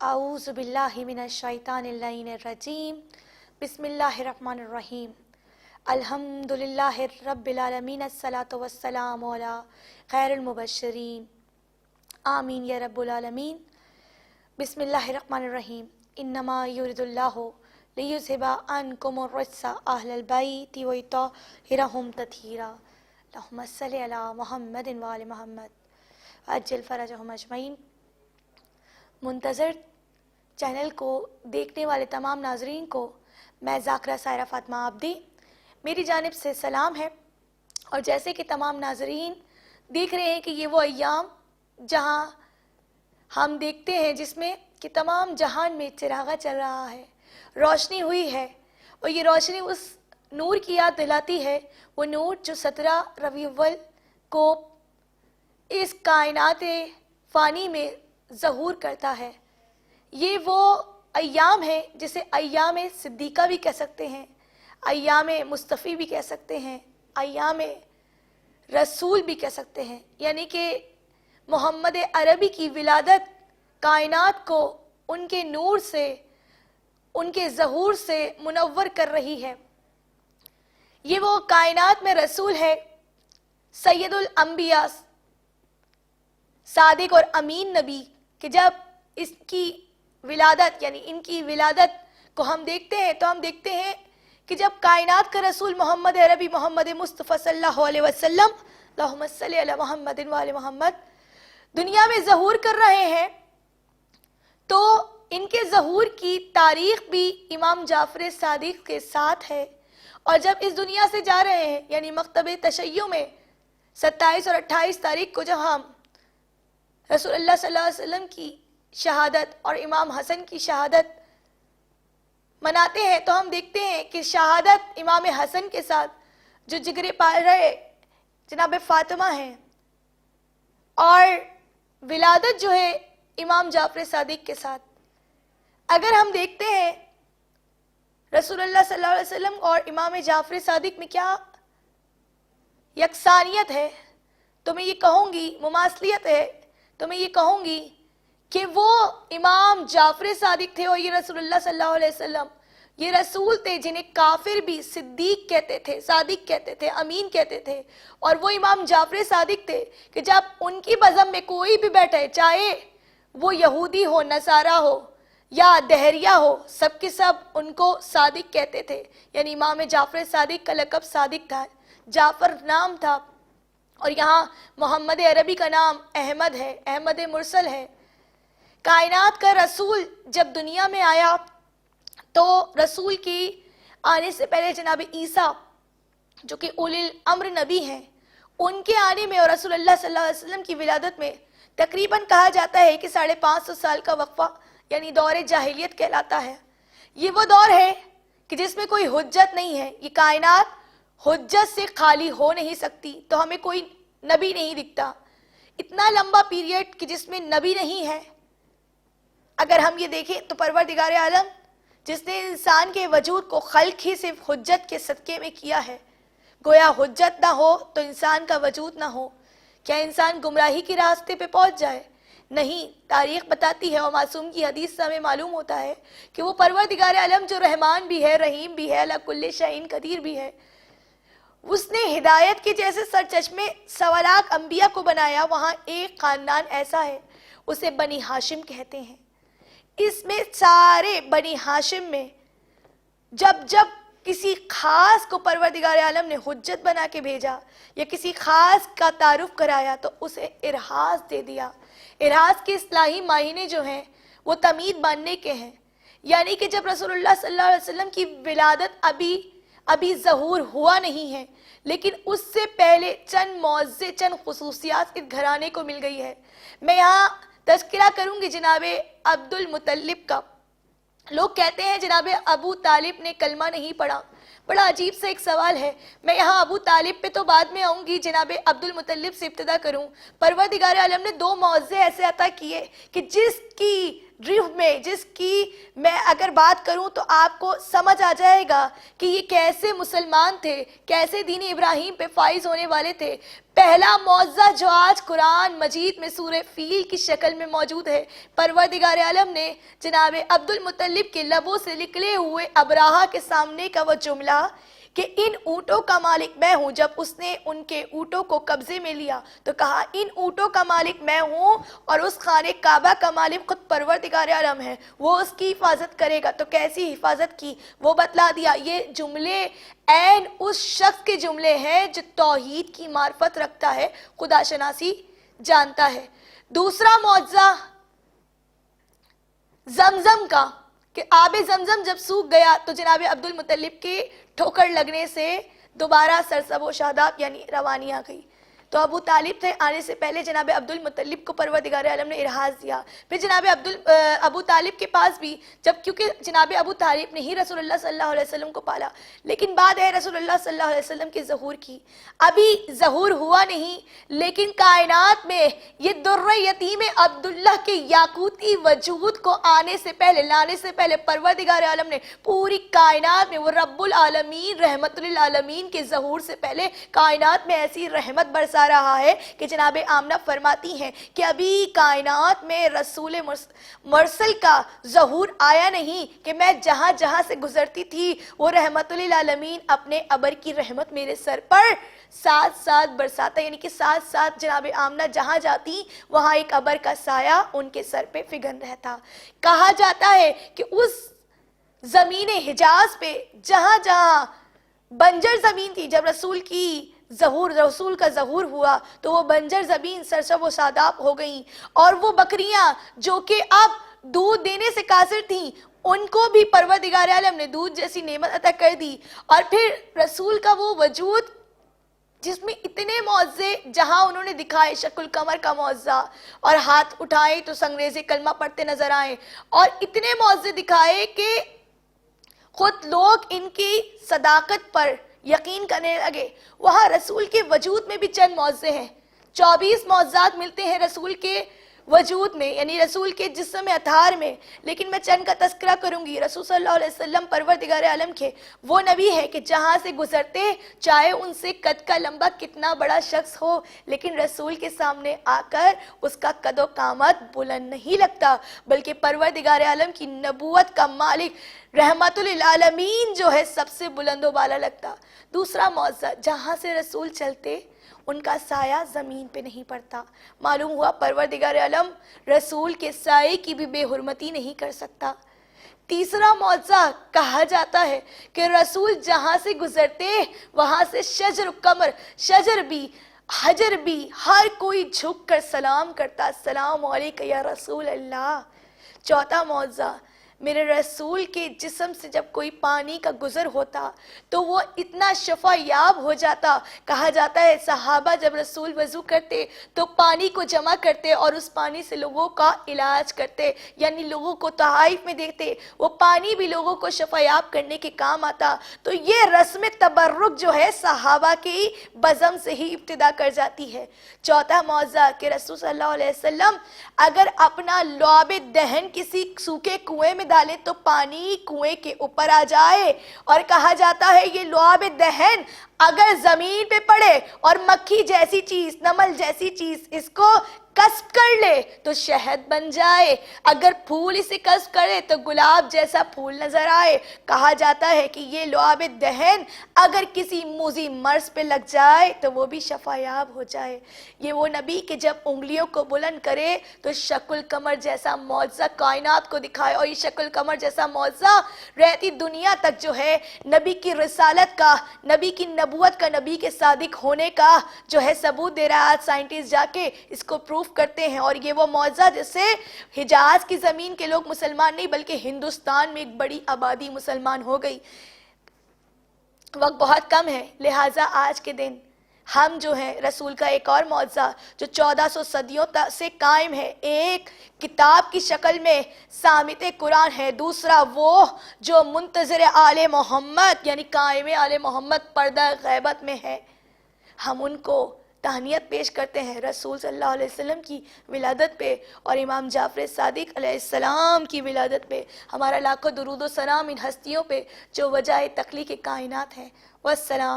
اعوذ باللہ من الشیطان اللعین الرجیم بسم اللہ الرحمن الرحیم الحمدللہ رب العالمین الصلاۃ والسلام علی خیر المبشرین آمین یا رب العالمین۔ بسم اللہ الرحمن الرحیم انما یرید اللہ لیذھب عنکم الرجس اہل البیت ویطہرکم تطہیرا اللہم صل علی محمد وآل محمد عجل فرجہم اجمعین۔ منتظر چینل کو دیکھنے والے تمام ناظرین کو میں ذاکرہ سائرہ فاطمہ عابدی میری جانب سے سلام ہے، اور جیسے کہ تمام ناظرین دیکھ رہے ہیں کہ یہ وہ ایام جہاں ہم دیکھتے ہیں جس میں کہ تمام جہان میں چراغا چل رہا ہے، روشنی ہوئی ہے، اور یہ روشنی اس نور کی یاد دلاتی ہے، وہ نور جو 17 ربیع الاول کو اس کائنات فانی میں ظہور کرتا ہے۔ یہ وہ ایام ہے جسے ایام صدیقہ بھی کہہ سکتے ہیں، ایام مصطفی بھی کہہ سکتے ہیں، ایام رسول بھی کہہ سکتے ہیں، یعنی کہ محمد عربی کی ولادت کائنات کو ان کے نور سے، ان کے ظہور سے منور کر رہی ہے۔ یہ وہ کائنات میں رسول ہے، سید الانبیاء، صادق اور امین نبی، کہ جب اس کی ولادت یعنی ان کی ولادت کو ہم دیکھتے ہیں تو ہم دیکھتے ہیں کہ جب کائنات کا رسول محمد عربی محمد مصطفیٰ صلی اللہ علیہ وسلم اللہم صلی علی محمد وآل محمد دنیا میں ظہور کر رہے ہیں، تو ان کے ظہور کی تاریخ بھی امام جعفر صادق کے ساتھ ہے، اور جب اس دنیا سے جا رہے ہیں یعنی مکتب تشیع میں 27 اور 28 تاریخ کو جب ہم رسول اللہ صلی اللہ علیہ وسلم کی شہادت اور امام حسن کی شہادت مناتے ہیں، تو ہم دیکھتے ہیں کہ شہادت امام حسن کے ساتھ جو جگر پارے جناب فاطمہ ہیں، اور ولادت جو ہے امام جعفر صادق کے ساتھ۔ اگر ہم دیکھتے ہیں رسول اللہ صلی اللہ علیہ وسلم اور امام جعفر صادق میں کیا یکسانیت ہے، تو میں یہ کہوں گی مماثلیت ہے، تو میں یہ کہوں گی کہ وہ امام جعفر صادق تھے، اور یہ رسول اللہ صلی اللہ علیہ وسلم یہ رسول تھے جنہیں کافر بھی صدیق کہتے تھے، صادق کہتے تھے، امین کہتے تھے، اور وہ امام جعفر صادق تھے کہ جب ان کی بزم میں کوئی بھی بیٹھے، چاہے وہ یہودی ہو، نصارہ ہو یا دہریہ ہو، سب کے سب ان کو صادق کہتے تھے۔ یعنی امام جعفر صادق کا لقب صادق تھا، جعفر نام تھا، اور یہاں محمد عربی کا نام احمد ہے، احمد مرسل ہے۔ کائنات کا رسول جب دنیا میں آیا تو رسول کی آنے سے پہلے جناب عیسیٰ جو کہ اولی الامر نبی ہیں، ان کے آنے میں اور رسول اللہ صلی اللہ علیہ وسلم کی ولادت میں تقریباً کہا جاتا ہے کہ 550 سال کا وقفہ یعنی دور جاہلیت کہلاتا ہے۔ یہ وہ دور ہے کہ جس میں کوئی حجت نہیں ہے، یہ کائنات حجت سے خالی ہو نہیں سکتی، تو ہمیں کوئی نبی نہیں دکھتا۔ اتنا لمبا پیریڈ کہ جس میں نبی نہیں ہے، اگر ہم یہ دیکھیں تو پروردگار عالم جس نے انسان کے وجود کو خلق ہی صرف حجت کے صدقے میں کیا ہے، گویا حجت نہ ہو تو انسان کا وجود نہ ہو، کیا انسان گمراہی کے راستے پہ پہنچ جائے؟ نہیں، تاریخ بتاتی ہے اور معصوم کی حدیث سے ہمیں معلوم ہوتا ہے کہ وہ پروردگار عالم جو رحمان بھی ہے، رحیم بھی ہے، علی کل شیء قدیر بھی ہے، اس نے ہدایت کے جیسے سرچشمے 1.25 لاکھ انبیاء کو بنایا۔ وہاں ایک خاندان ایسا ہے، اسے بنی ہاشم کہتے ہیں۔ اس میں سارے بنی ہاشم میں جب کسی خاص کو پروردگار عالم نے حجت بنا کے بھیجا یا کسی خاص کا تعارف کرایا تو اسے ارہاس دے دیا۔ ارہاس کے اصطلاحی معنی جو ہیں وہ تمید ماننے کے ہیں، یعنی کہ جب رسول اللہ صلی اللہ علیہ وسلم کی ولادت ابھی ظہور ہوا نہیں ہے، لیکن اس سے پہلے چند معجزے، چند خصوصیات اس گھرانے کو مل گئی ہے۔ میں یہاں تذکرہ کروں گی جناب عبد المطلب کا۔ لوگ کہتے ہیں جناب ابو طالب نے کلمہ نہیں پڑھا، بڑا عجیب سا ایک سوال ہے۔ میں یہاں ابو طالب پہ تو بعد میں آؤں گی، جناب عبد المطلب سے ابتدا کروں۔ پروردگار عالم نے 2 معجزے ایسے عطا کیے کہ جس کی ریح میں جس کی میں اگر بات کروں تو آپ کو سمجھ آ جائے گا کہ یہ کیسے مسلمان تھے، کیسے دین ابراہیم پہ فائز ہونے والے تھے۔ پہلا معجزہ جو آج قرآن مجید میں سورہ فیل کی شکل میں موجود ہے، پروردگار عالم نے جناب عبد المطلب کے لبوں سے نکلے ہوئے ابراہہ کے سامنے کا وہ جملہ کہ ان اونٹوں کا مالک میں ہوں، جب اس نے ان کے اونٹوں کو قبضے میں لیا تو کہا ان اونٹوں کا مالک میں ہوں اور اس خانہ کعبہ کا مالک خود پروردگار عالم ہے، وہ اس کی حفاظت کرے گا۔ تو کیسی حفاظت کی وہ بتلا دیا۔ یہ جملے عین اس شخص کے جملے ہیں جو توحید کی معرفت رکھتا ہے، خدا شناسی جانتا ہے۔ دوسرا معجزہ زمزم کا کہ آب زمزم جب سوکھ گیا تو جناب عبد المطلب کے ٹھوکر لگنے سے دوبارہ سرسب و شاداب یعنی روانی آ گئی۔ تو ابو طالب تھے، آنے سے پہلے جناب عبد المطلب کو پروردگار عالم نے ارحاز دیا۔ پھر جناب ابو طالب کے پاس بھی جب، کیونکہ جناب ابو طالب نے ہی رسول اللہ صلی اللہ علیہ وسلم کو پالا، لیکن بعد ہے رسول اللہ صلی اللہ علیہ وسلم کی ظہور کی، ابھی ظہور ہوا نہیں، لیکن کائنات میں یہ در یتیم عبداللہ کے یاقوتی وجود کو آنے سے پہلے، لانے سے پہلے پروردگار عالم نے پوری کائنات میں، وہ رب العالمین رحمت للعالمین کے ظہور سے پہلے کائنات میں ایسی رحمت برسا رہا ہے کہ جناب آمنہ فرماتی ہیں کہ ابھی کائنات میں رسول مرسل کا ظہور آیا نہیں کہ میں جہاں جہاں سے گزرتی تھی وہ رحمت للعالمین اپنے ابر کی رحمت میرے سر پر ساتھ ساتھ برساتا، یعنی کہ ساتھ ساتھ جناب آمنہ جہاں جاتی وہاں ایک ابر کا سایہ ان کے سر پہ فگن رہتا۔ کہا جاتا ہے کہ اس زمین حجاز پہ جہاں جہاں بنجر زمین تھی، جب رسول کا ظہور ہوا تو وہ بنجر زمین سرسب و شاداب ہو گئیں، اور وہ بکریاں جو کہ اب دودھ دینے سے قاصر تھیں ان کو بھی پروردگار عالم نے دودھ جیسی نعمت عطا کر دی۔ اور پھر رسول کا وہ وجود جس میں اتنے معجزے جہاں انہوں نے دکھائے، شق القمر کا معجزہ، اور ہاتھ اٹھائے تو سنگریزے کلمہ پڑھتے نظر آئے، اور اتنے معجزے دکھائے کہ خود لوگ ان کی صداقت پر یقین کرنے لگے۔ وہاں رسول کے وجود میں بھی چند معجزے ہیں، 24 معجزات ملتے ہیں رسول کے وجود میں، یعنی رسول کے جسم اطہار میں، لیکن میں چند کا تذکرہ کروں گی۔ رسول صلی اللہ علیہ وسلم پروردگار عالم کے وہ نبی ہے کہ جہاں سے گزرتے چاہے ان سے قد کا لمبا کتنا بڑا شخص ہو، لیکن رسول کے سامنے آ کر اس کا قد و قامت بلند نہیں لگتا، بلکہ پروردگار عالم کی نبوت کا مالک رحمت للعالمین جو ہے سب سے بلند و بالا لگتا۔ دوسرا معجزہ، جہاں سے رسول چلتے ان کا سایہ زمین پہ نہیں پڑتا۔ معلوم ہوا پروردگار عالم رسول کے سائے کی بھی بے حرمتی نہیں کر سکتا۔ تیسرا معجزہ، کہا جاتا ہے کہ رسول جہاں سے گزرتے وہاں سے شجر قمر، شجر بھی حجر بھی ہر کوئی جھک کر سلام کرتا، السلام علیکہ یا رسول اللہ۔ چوتھا معجزہ، میرے رسول کے جسم سے جب کوئی پانی کا گزر ہوتا تو وہ اتنا شفا یاب ہو جاتا، کہا جاتا ہے صحابہ جب رسول وضو کرتے تو پانی کو جمع کرتے اور اس پانی سے لوگوں کا علاج کرتے، یعنی لوگوں کو تحائف میں دیتے، وہ پانی بھی لوگوں کو شفا یاب کرنے کے کام آتا۔ تو یہ رسم تبرک جو ہے صحابہ کی بزم سے ہی ابتدا کر جاتی ہے۔ چوتھا معجزہ کہ رسول صلی اللہ علیہ وسلم اگر اپنا لعاب دہن کسی سوکھے کنویں میں ڈالے تو پانی کنویں کے اوپر آ جائے، اور کہا جاتا ہے یہ لعاب دہن اگر زمین پہ پڑے اور مکھی جیسی چیز، نمل جیسی چیز اس کو کسب کر لے تو شہد بن جائے، اگر پھول اسے کسب کرے تو گلاب جیسا پھول نظر آئے۔ کہا جاتا ہے کہ یہ لعاب دہن اگر کسی موذی مرض پہ لگ جائے تو وہ بھی شفا یاب ہو جائے۔ یہ وہ نبی کہ جب انگلیوں کو بلند کرے تو شق القمر جیسا معجزہ کائنات کو دکھائے، اور یہ شق القمر جیسا معجزہ رہتی دنیا تک جو ہے نبی کی رسالت کا، نبی کی نبوت کا، نبی کے صادق ہونے کا جو ہے ثبوت دے رہا ہے۔ سائنٹسٹ جا کے اس کو پروف کرتے ہیں، اور یہ وہ معجزہ جس سے حجاز کی زمین کے لوگ مسلمان نہیں بلکہ ہندوستان میں ایک بڑی آبادی مسلمان ہو گئی۔ وقت بہت کم ہے، لہٰذا آج کے دن ہم جو ہیں رسول کا ایک اور معجزہ جو 1400 صدیوں سے قائم ہے، ایک کتاب کی شکل میں صامت قرآن ہے، دوسرا وہ جو منتظر آل محمد یعنی قائم آل محمد پردہ غیبت میں ہے، ہم ان کو تہنیت پیش کرتے ہیں رسول صلی اللہ علیہ وسلم کی ولادت پہ اور امام جعفر صادق علیہ السلام کی ولادت پہ. ہمارا لاکھوں درود و سلام ان ہستیوں پہ جو وجہ تخلیق کائنات ہیں. والسلام.